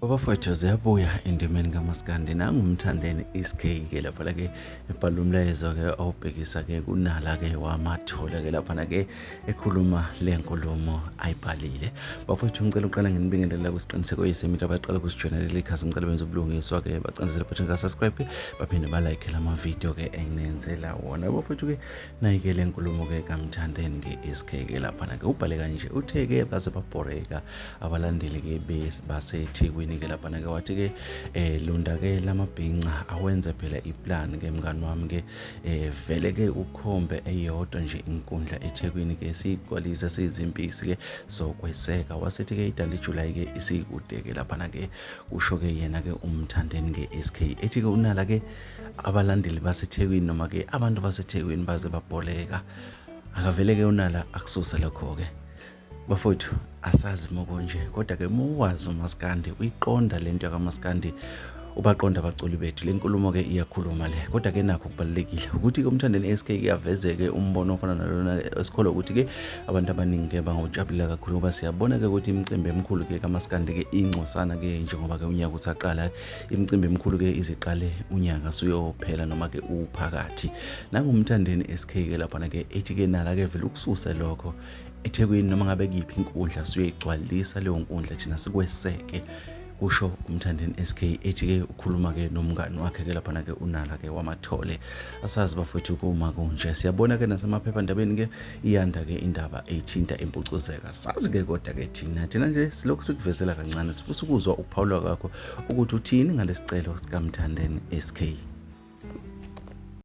Abafowethu ziyabuya endimeni kaMaskandi nangumthandeni SK-ke lapha-ke ebhala umlayezo-ke awubhekisa-ke kunala-ke wamathole-ke laphana-ke ekhuluma le nkulumo ayibhalile. Bafowethu ngicela uqala nginibingelela kwisiqiniseko eyisemile abaqala ukusijoyinelela ikhasi ngicela benze ubulungiswa-ke bacandezele button ka-subscribe-ke baphinde balayikhe lama-video-ke enginenzela wona. Bafowethu-ke nayi-ke le nkulumo-ke kamthandeni-ke SK-ke laphana-ke ubhale kanje uthe-ke baze babhoreka abalandeli-ke baseThekwini ke lapha ke wathi ke lunda ke lamabhinqa awenza phela iplan ke mngani wami ke vele ke ukhombe eyodwa nje inkundla eThekwini ke siyigcwalisa sizimpisi ke sokweseka wasethi ke idala iJuly ke isikude ke lapha ke usho ke yena ke umthandeni ke SK ethi ke unala ke abalandeli baseThekwini noma ke abantu baseThekwini baze babholeka akavele ke unala akususa lokho ke. Bafowethu asazi mokonje kodwa ke muwazi uMaskandi uyiqonda lento yakaMaskandi ubaqonda abaculi bethu le nkulumo ke iyakhuluma le kodwa ke nakho kubalekile ukuthi ke umthandeni SK ke avezeke umbono ofana nalona esikholwa ukuthi ke abantu abaningi ke bangawujabulela kakhulu ngoba siyabona ke ukuthi imicimbi emikhulu ke kaMaskandi ke ingcosana ke njengoba ke unyaka usaqala imicimbi emikhulu ke iziqale unyaka suyophela noma ke uphakathi nangumthandeni SK ke lapha ke ethi ke nala ke vele ukususa lokho eThekwini noma ngabe kuyiphi inkundla siyigcwalisa leyo nkundla thina sikweseke kusho umthandeni SK ethi ke ukhuluma ke nomngani wakhe ke lapha ke unala ke wamathole asazi bafowethu kuma kunje siyabona ke nasemaphephandabeni ke iyanda ke indaba ethinta impucuzeka sazi ke kodwa ke thina nje silokhu sikuvezela kancane sifisa ukuzwa ukuphawula kwakho ukuthi uthini ngalesicelo sikamthandeni SK.